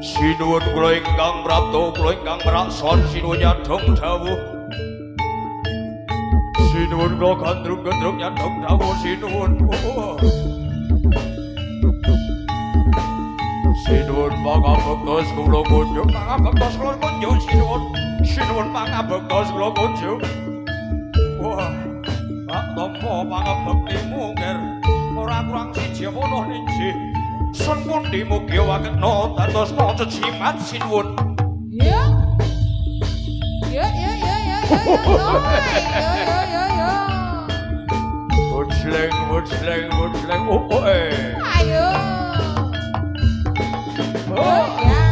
Sinuwun kula ingkang prapta kula ingkang mraksan sinuwun nyadhong dawuh. Sinuwun kula gandrung-gandrung nyadhong dawuh sinuwun. Sinuwun pangabektos kula kunjuk pangabektos kula kunjuk sinuwun. Sinuwun pangabektos kula kunjuk. Wah, Pak Tampa pangabektimu nger ora kurang siji apa ana ninjih. Sun pundi mugi wakena dados maca jimat sinuwun. Ya. Ya. Wujleng. Ayo. Oh. Ya.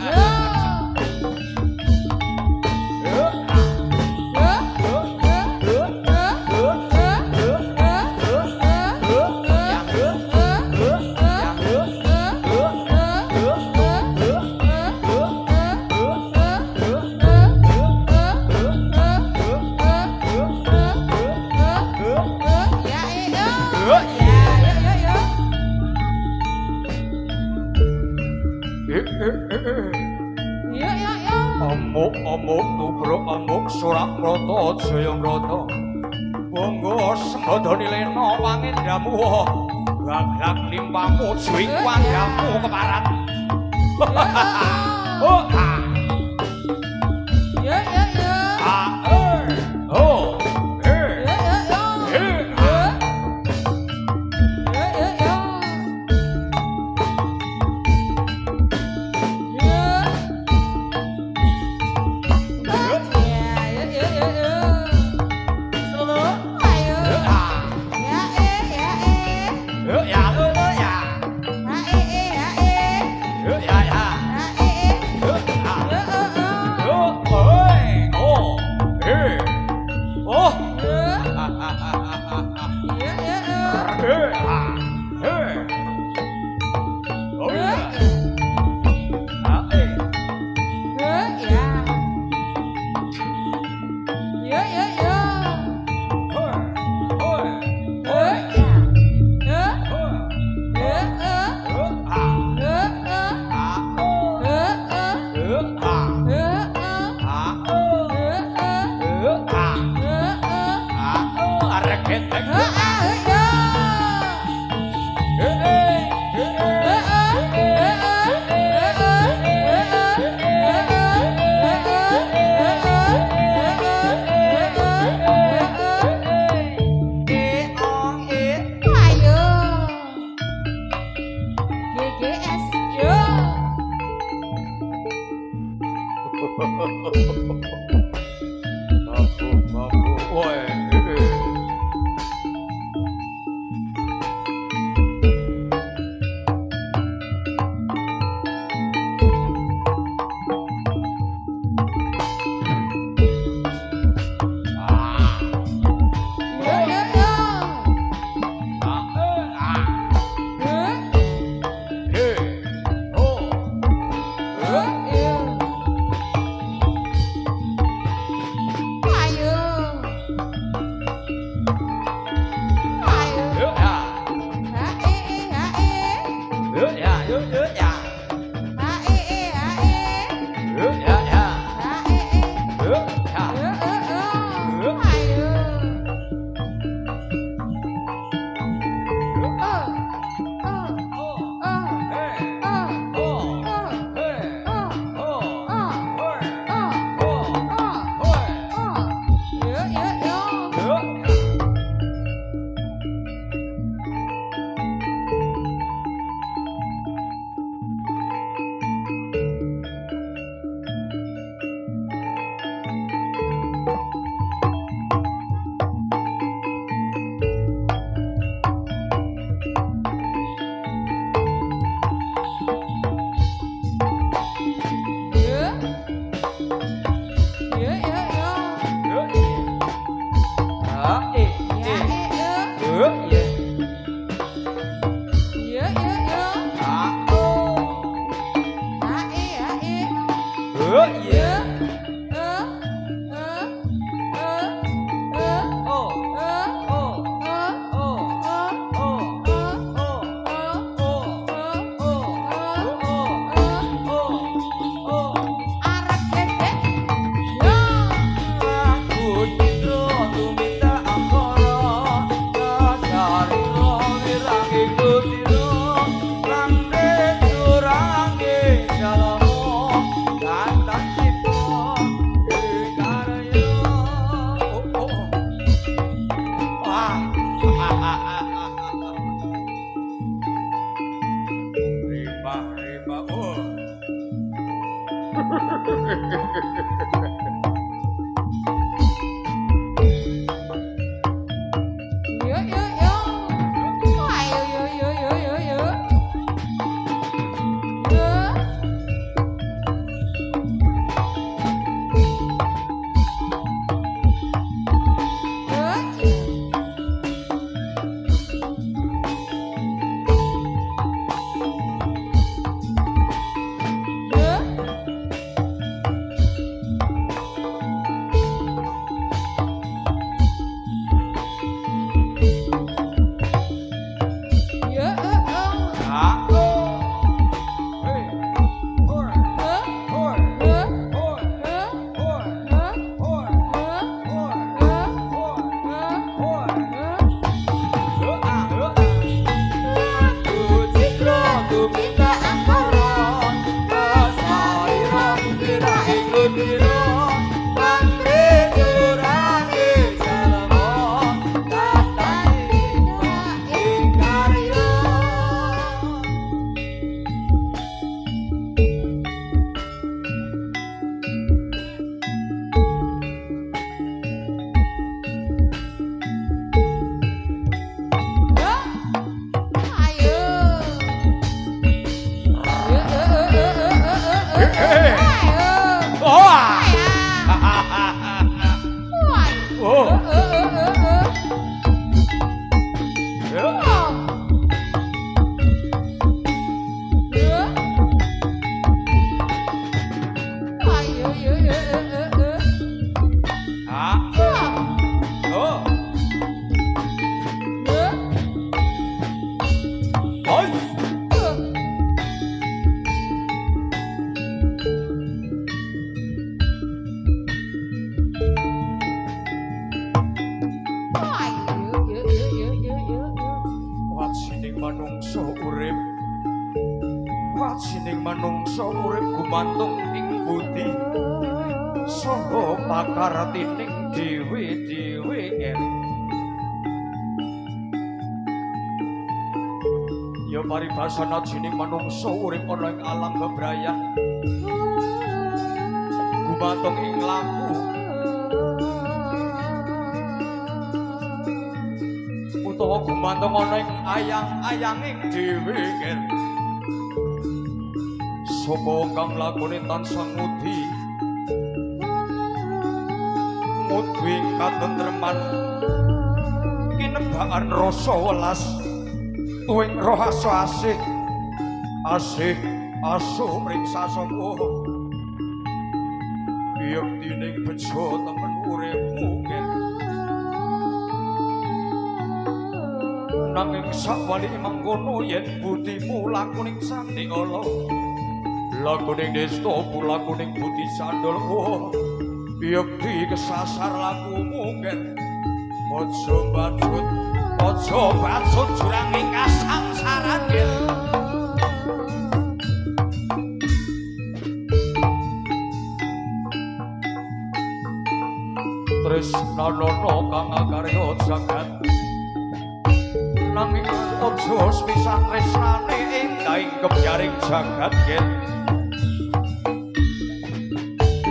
Ya. Amuk tubruk amuk surak mrata jayamrata monggo sembadani lena pangendamu gaglak limpamu juwing wanggamu keparat Mbak. Oh. Yo yo yo. Wah, yo yo yo yo yo yo. Yo. Ah. Hey. Hoi. Hoi. Hoi. Hoi. Hoi. Hoi. Wajining manungsa urip gumantung ing budi saha pakartining dhewe-dhewe. Ya paribasana jining manungsa urip ana ing alam bebrayan gumantung ing laku utawa gumantung ana ing ayang-ayanging dhewe. Sapa kang lakone tansah ngudi katentreman kinebakan rasa welas tuwing roh asih asu mring sasangka yektining bejo temen uripmu nanging sakwali mangkono yen budimu lakuning sandikala lakuning desta lakuning budi sandal yekti kesasar lakumu aja bacut jurang ing kasangsaran tresnana kang akarya jagat nanging aja sepisan tresnane ing kebyaring jagat yen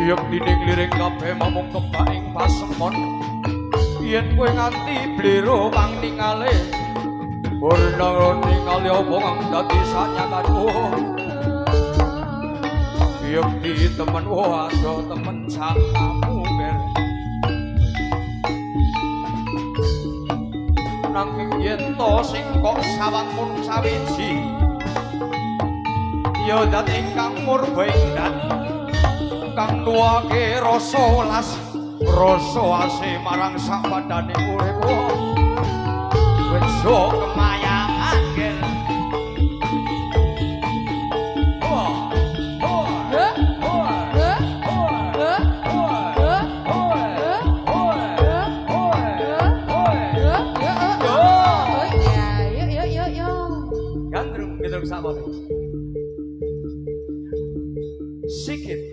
dining liring kabeh momong kebak ing pasemon yen kowe nganti blero kang ningali ora ningali apa kang dadi sanyataku yen di temen ada temen sangamu nanging yen to sing kok sawang mun sawiji ya dat ingkang murba dat kang nuwake rasa welas rasa asih marang sakpadane urip bejo kemayangan gen gandrung gitu sama sikit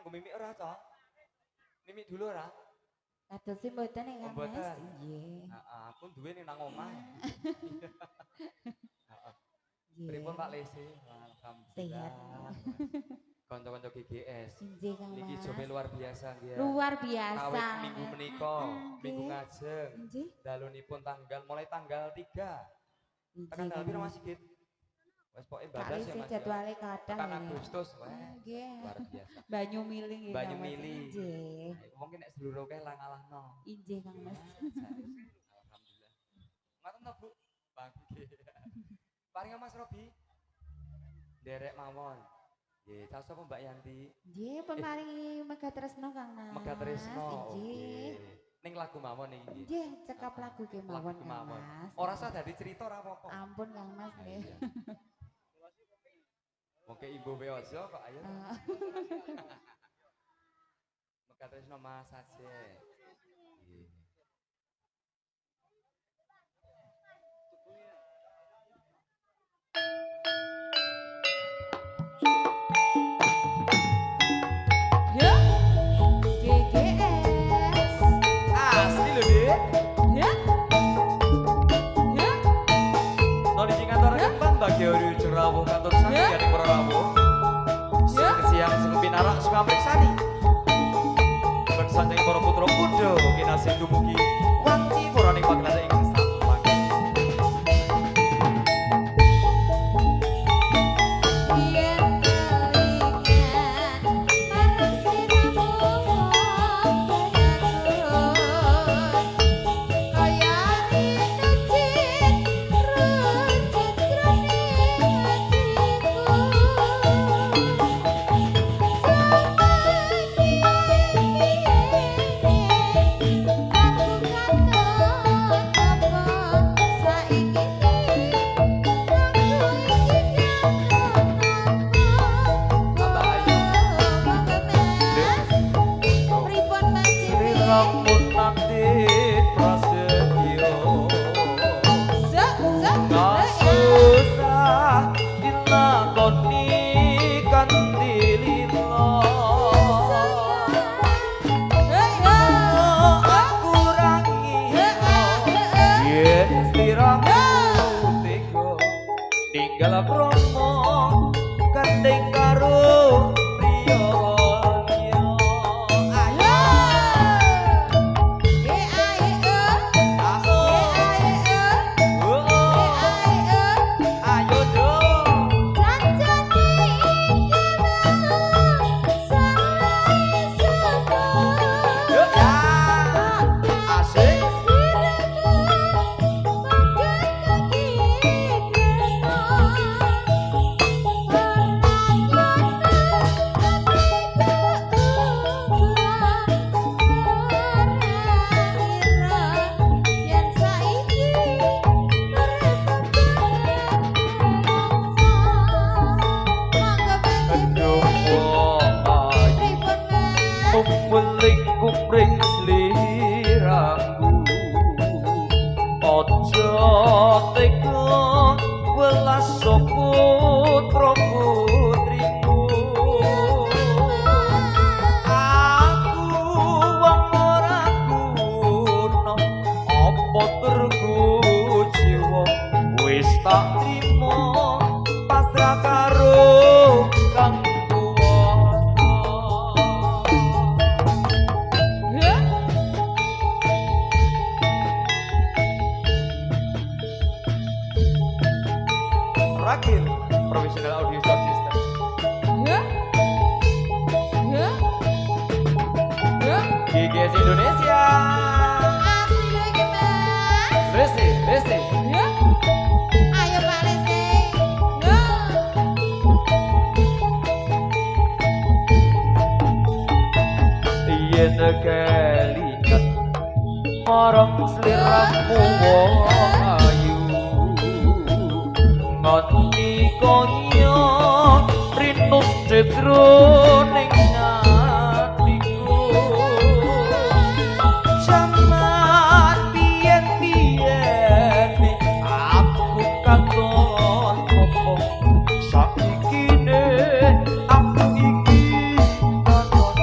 nganggo mimik ora to? Mimik dulu ora? Kados sih mboten nek Kang Mas. Mboten. Nggih. Heeh, aku duwe ning nang omah. Heeh. Nggih. Pripun Pak Lesi? Alhamdulillah. Sehat. Kanca-kanca GGS. Nggih Kang Niki Mas. jope luar biasa nggih. Luar biasa. Kawit minggu menika, minggu Nggih. ngajeng. Nggih. Dalunipun mulai tanggal 3. Nggih, Tekan tanggal Kang piro Mas. Mas Sigit? Wes pokoke Kak bablas ya Lisi Mas. jadwale kathah Tekan ya. Agustus wes. Nggih. Luar biasa. Banyu mili nggih. Banyu Kang Mas. mili. Nggih. Wong ki nek sedulur akeh lah ngalahno. Injih Kang Mas. Alhamdulillah. Ngoten to, Bu? Bangke. Paringa Mas Robi. Derek mawon. Nggih, cah sapa Mbak Yanti? Nggih, pemaringi Mega Tresno Kang Mas. Mega Tresno. Nggih. Ning lagu mawon iki. Nggih, cekap lagu ke mawon Lagu Kang mawon. Mas. Ora usah dadi cerita ora apa-apa. Ampun Kang Mas nggih. Iya. Mungkin Ibu Beojo kok ayo. Mega Tresno Mas Aceh. Nggih. Ya. GGS. Asli lho, Dik. Ya. Ya. Noni sing kantor kembang bagi ori jerawuh kantor sami Ya. ya ning para rawuh. Ya. Siang sing pinarak sing amriksani. Bersanjing para putra putra kinasih dumugi wanci puraning panglasa ing sampang. Yen kelingan marang sliramu kaya rindu jin rujuk jroning Sliramu nanti prasetyo kasusah dilakoni kanthi lila. Aku rangi yen sliramu tega ninggal promo gandeng karo priya liya. Ayo ayo dong. Yuk ya. Asik. Aduh wong ayu Kumpuling kumpring sliramu Ojo tega welas putra putrimu. Aku wong ora guna apa terku jiwa wis tak trimo pasrah karo kang kuwasa. Rakil Professional Audio Sound System. GGS Indonesia. Lesti, Lesti. Ayo Pak Lesti. Yen kelingan marang sliramu wong ayu nganti kaya rindu jroning atiku. Jaman biyen-biyen aku katon opo saiki aku iki katon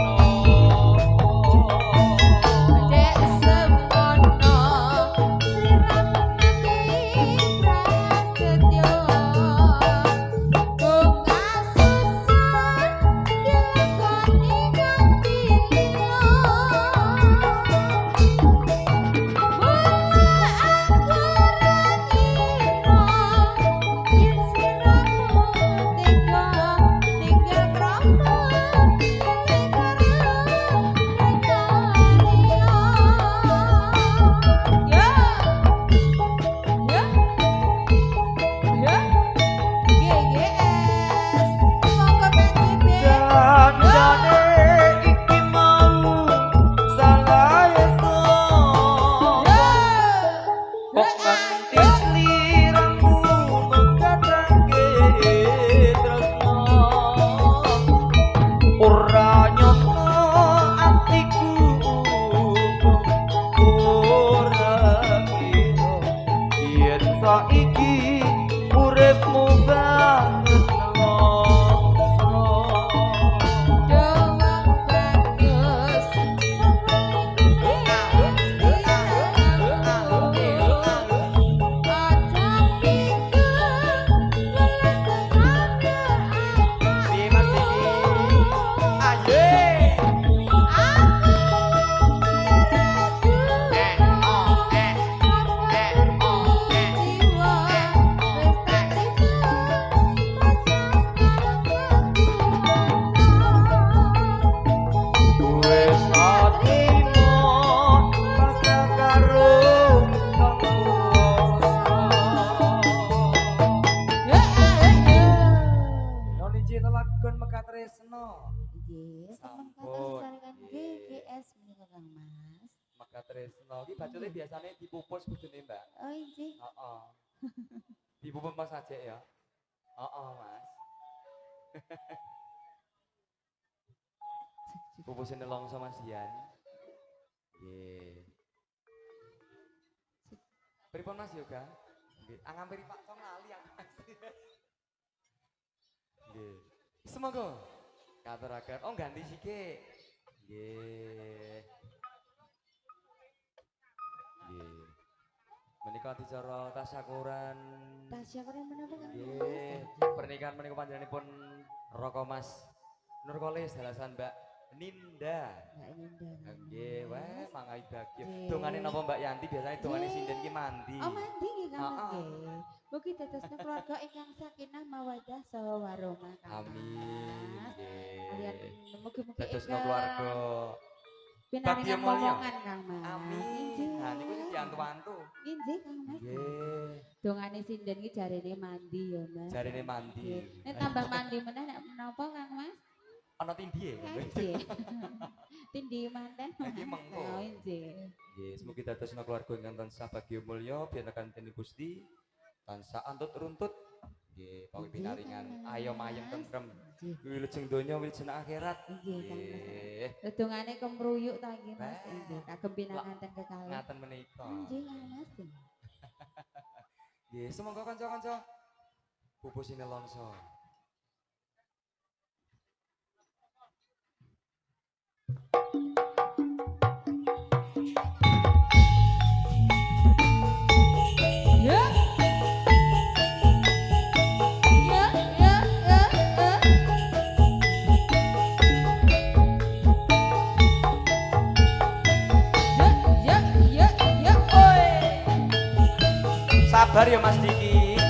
tresno. Nggih, sampun Sampun, kathah nggih. GGS menika Kang Mas. Maka tresno. Iki bacotnya biasanya dipupus kudune, Mbak. Oh nggih. Heeh. Dipupus Mas aja ya. Heeh, Mas. Pupusine longso Mas Dian. Nggih. Pripun Mas Yoga? Nggih, ngampiri Pak Cong lali aku Mas. Nggih. Semoga katuraken. Oh ganti sikik. Nggih. Nggih. Menika dicara tasyakuran. Tasyakuran menapa Kang Mas? Nggih. Pernikahan menika panjenenganipun Roko Mas Nurkolis dalasan Mbak Ninda. Mbak Ninda. Nggih, weh mangai bahagia. Nggih. Dongane napa Mbak Yanti biasanya dongane Nggih. sinden ki mandi. Oh mandi nggih Kang Mas Heeh. nggih. Mugi dadosna keluarga ingkang sakinah mawaddah saha warahmah Kang Amin. Mas. Nggih. Kalian mugi-mugi Dadosna keluarga. pinaringan Bahagia mulia. momongan Kang Mas. Amin. Inggih. Nah niku sing diantu-antu. Inggih Kang Mas. Nggih. Dongane sinden ki jarene mandi ya Mas. Jarine mandi. Nggih. Nek tambah mandi meneh nek menapa Kang Mas? Ana tindih ya. Nggih. Tindi manten. Iki mengko. Oh nggih. Nggih, semoga dadosna keluarga ingkang tansah bahagia mulya biyantaken dening Gusti tansah antut runtut. Nggih, pawi pinaringan ayom ayem tentrem. Nggih. Wilujeng donya wilujeng akhirat. Nggih Kang Mas. Nggih. Redongane kemruyuk ta nggih Mas. Bah. Nggih, kagem pinanganten kekalih. Ngaten menika. Nggih Kang Mas. Nggih, semoga kanca-kanca pupusine longso. Ya. Ya, ya, ya, ya. Ya, ya, ya, ya. Oi. Sabar ya Mas Diki.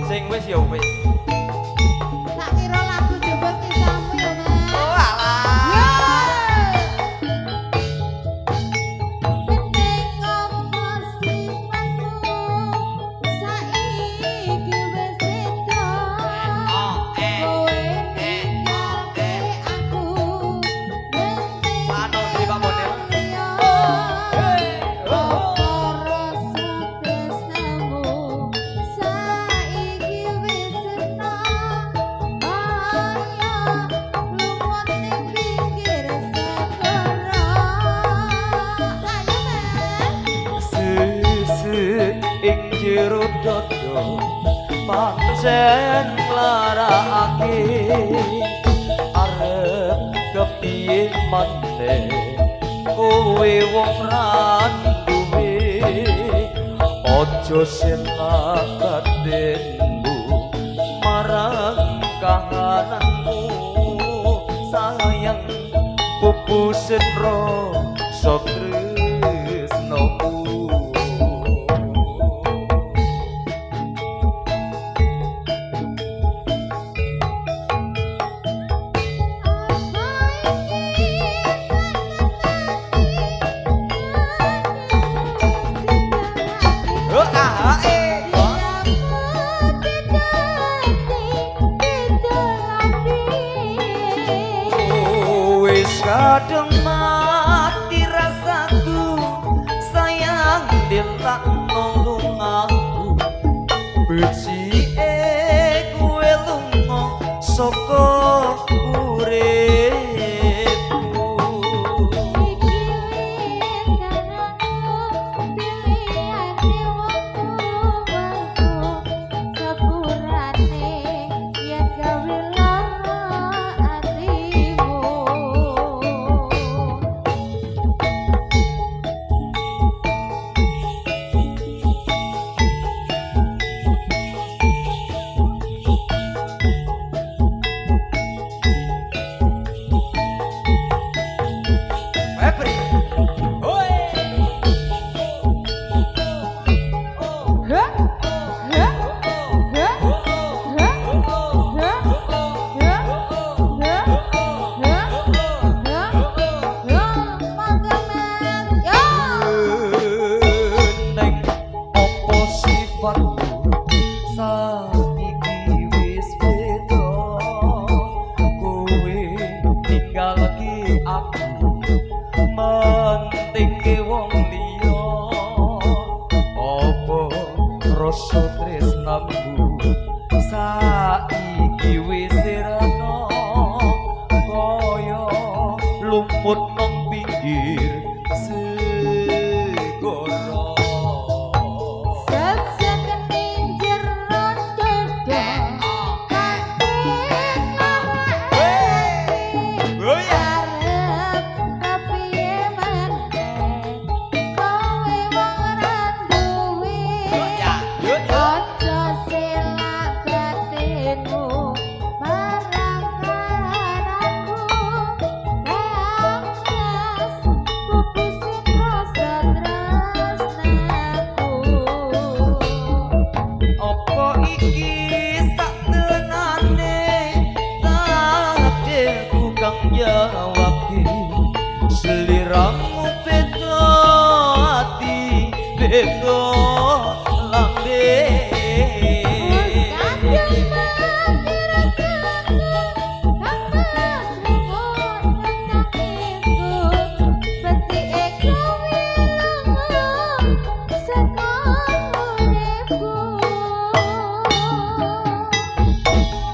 Sing wis ya wis. Tak kira lagu jebul kisahmu ya, Mas. Oh alah. Bening ngopo sifatmu saiki wis beda. Kowe ninggalke aku neng Manut iki Pak Bonil. liya. Apa rasa tresnamu saiki wis sena. Ayo lumut ning pinggir segara. Ayo Mas. Sesuk ing jero dada pancen nglarakake arep kepiye maneh kowe wong randuwe aja seneng batinmu marang kahananmu sayang pupusen ro tresnoku. Oh ae. Wis kadung mati rasaku sayang dilak nulung aku becike kowe lunga saka uripku. lumut nang pinggir segara. Sesekening jero dodo Oh ya. arep kepiye meneh kowe wong randuwe aja selak batinmu marang karanku beangas putusin rasa tresnaku. Apa iki saktenane takdirku kang jawabke seliramu beda ati beda lambe.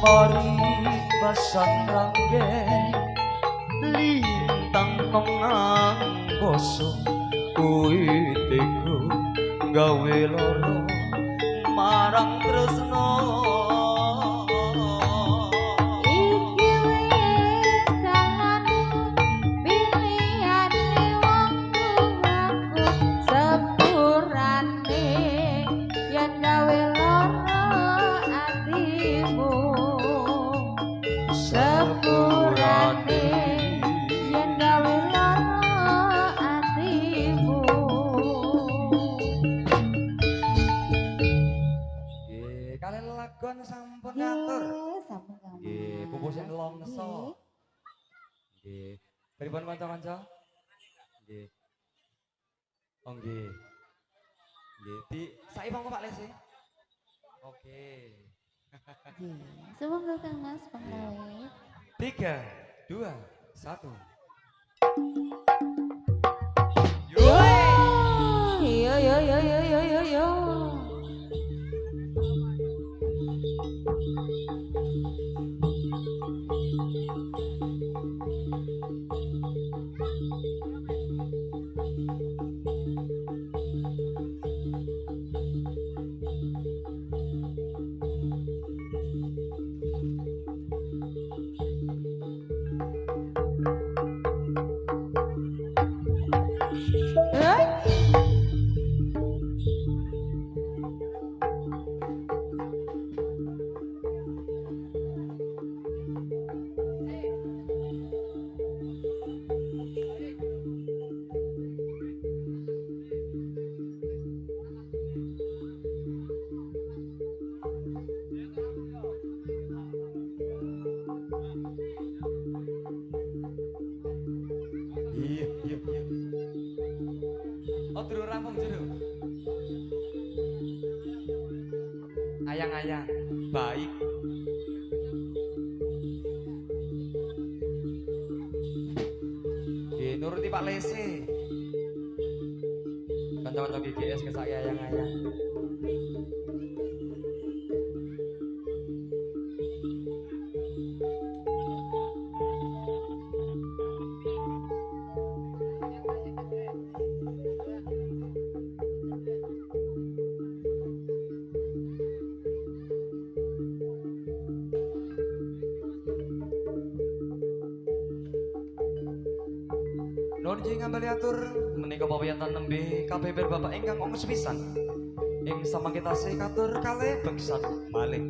Mari basan rangge lintang nang boso kuwi teko gawe loro marang tresno. Iki wis dalan pilihane wong tuaku sepurane yen gawe lara atimu sepurane yen gawe lara atimu. Nggih, kalian lagon sampun ngatur. Sampun kamu. Nggih, pupusin longso. Nggih. Pripun kanca-kanca? Nggih. Oh nggih. Nggih, di saiki monggo Pak Lesi. Oke. Semoga Kang Mas penggawe. 3, 2, 1. Yo yo yo yo yo yo yo. Iya, iya, iya. Oh, durung rampung jero. Ayang-ayang, baik. Nggih, nuruti Pak Lesi. Kanca-kanca GGS kesake ayang-ayang. Nuwun nggih ngambali atur menika pawiyantan nembe kabeber Bapak ingkang ongkos pisan. Ing samangkitase katur kalih beksan malih.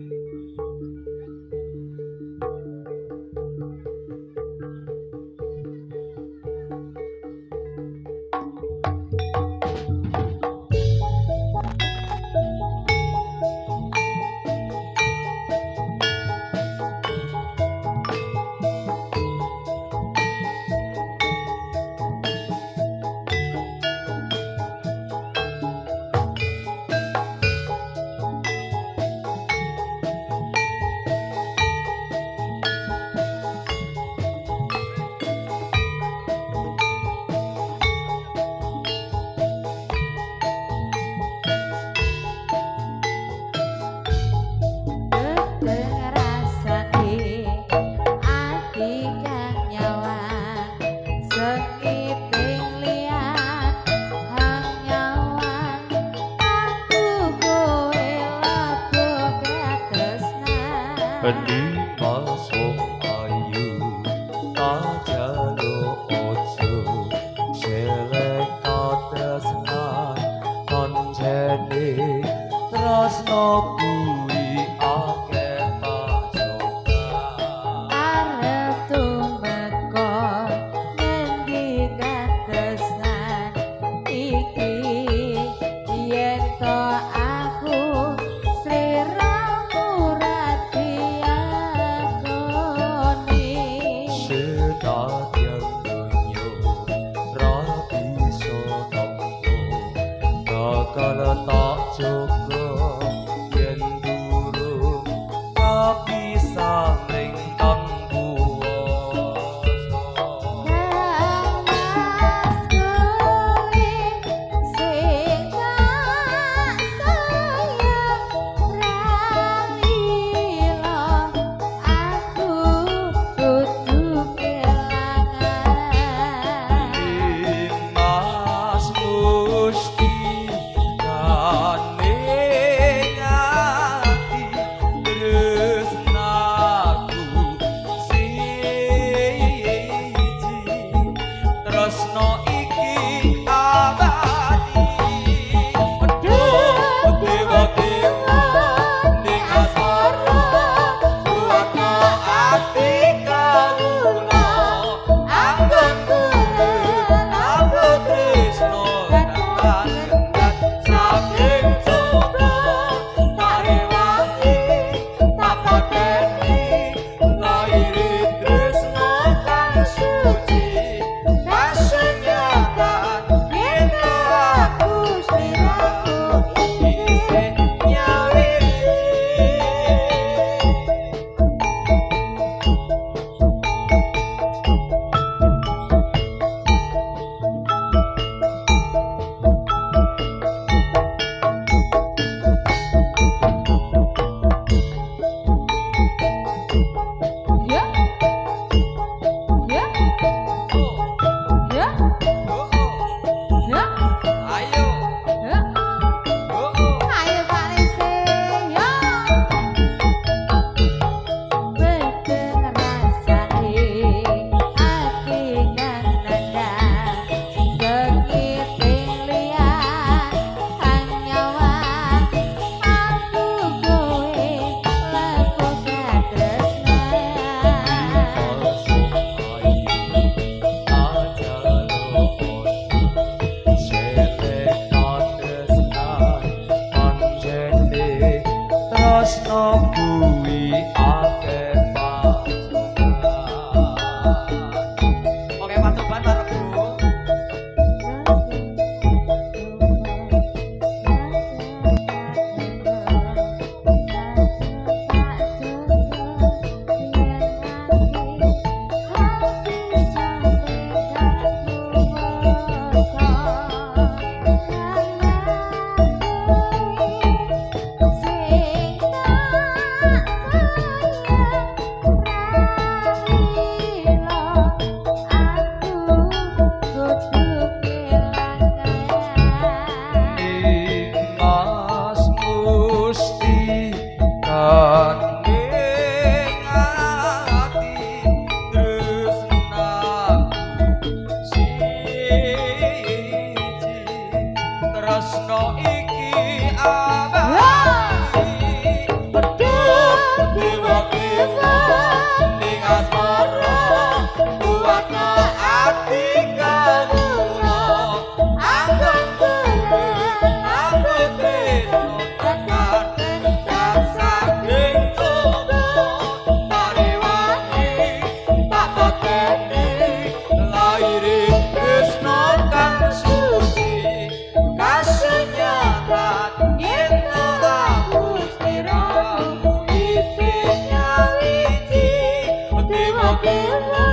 Dewa-dewa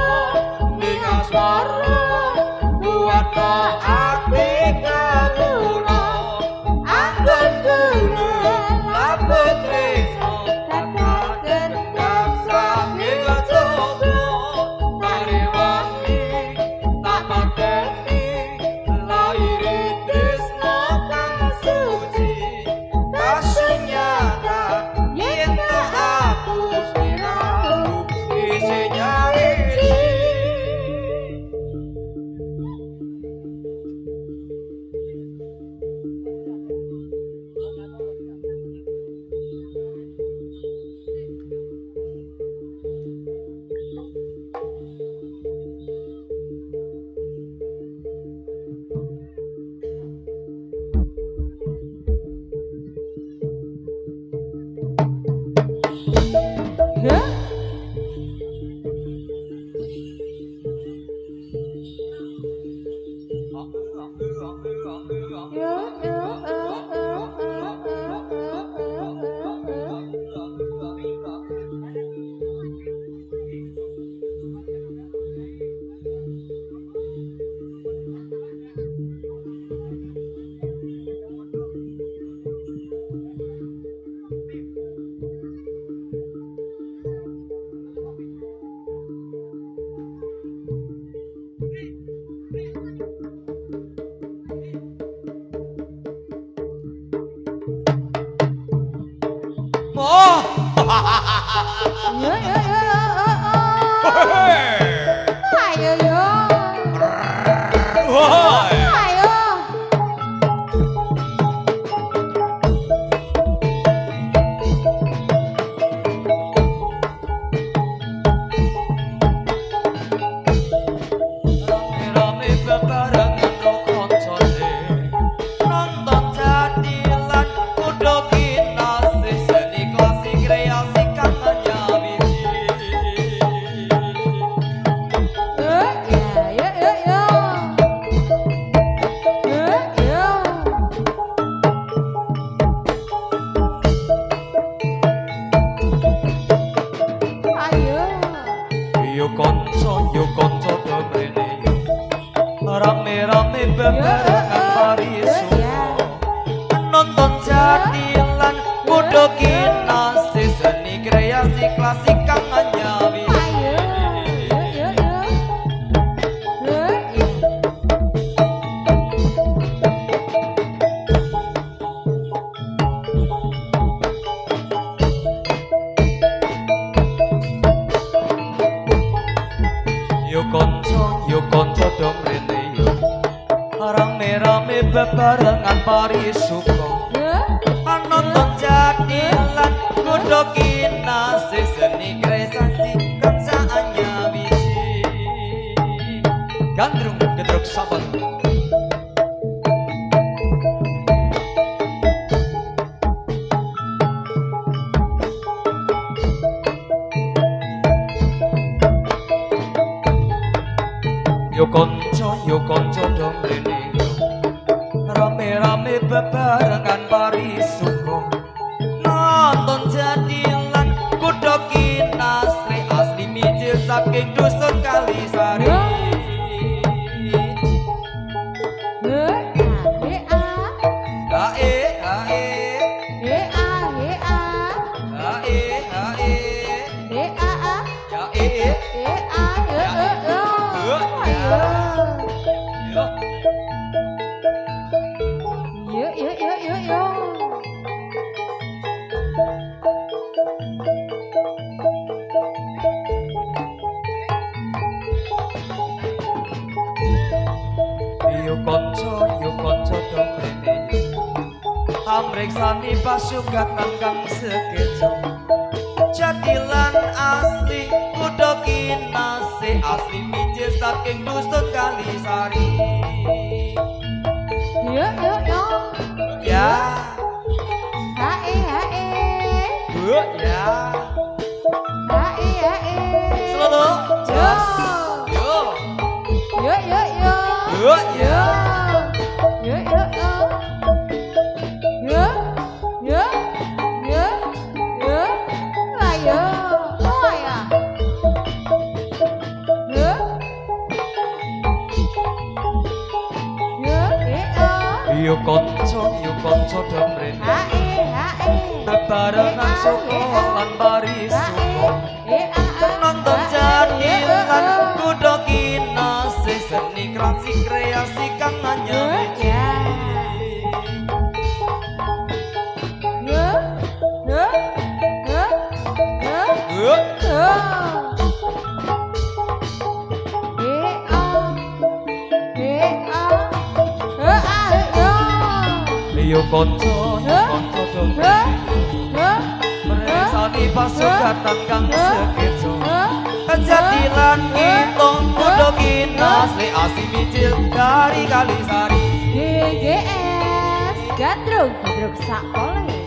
ning asmara buat ati kawula anggon guna labet tresno dadakan daksa ing coba parewangi tak pateni laire tresno kang suci kasunyata yen tak hapus diramu isinya isi. Hah? Oh. Yo yo yo yo. Ayo yo. Woi. Ayo. Rame-rame bebarengan karo koncone nonton jadilan kudu kinasih seni klasik kreasi kang nyawiji. Yo yo yo yo. Yo yo. Ayo. Yo kanca demrene yo rame-rame bebarengan mari sumo nonton jadilan kudu kinasih seni kreasi klasik kang nyawiji. Ayo. Yo yo yo. Yo yo. Yo kanca demrene yo rame-rame bebarengan mari sumo Yo. nonton jadilan kudu kinasih seni kreasi kang nyawiji. Gandrung gedruk sabar. Yo kanca domrene yo rame-rame bebarengan pari suko nonton jadilan kudu kinasih asli mijil saking dusun Kalisari. Yo. He a. Hae hae He a. He a. hae hae He a a. ya He a. Yo yo yo. Ayo. yo. Yo yo yo yo yo. Yo kanca domrene yo amriksani pasukan kang sekejo jadilan asli kudu kinasih asli mijil saking dusun Kalisari. Yo yo yo. Ya Hae hae. bu ya Hae hae. selalu jas yo Yo yo yo. yo ya Yo yo yo. Yo yo yo yo. Ayo. Oh ya. Yuk konco demrene bebarengan syukur lan bari syukur nonton jadilan kudu kinase seni kreasi kreasi kang nyawiji Yo konco demrene meresani pasugatan kang sekeco kejadilan kita kudu kinase asli micil dari Kalisari GGS Gandrung sakole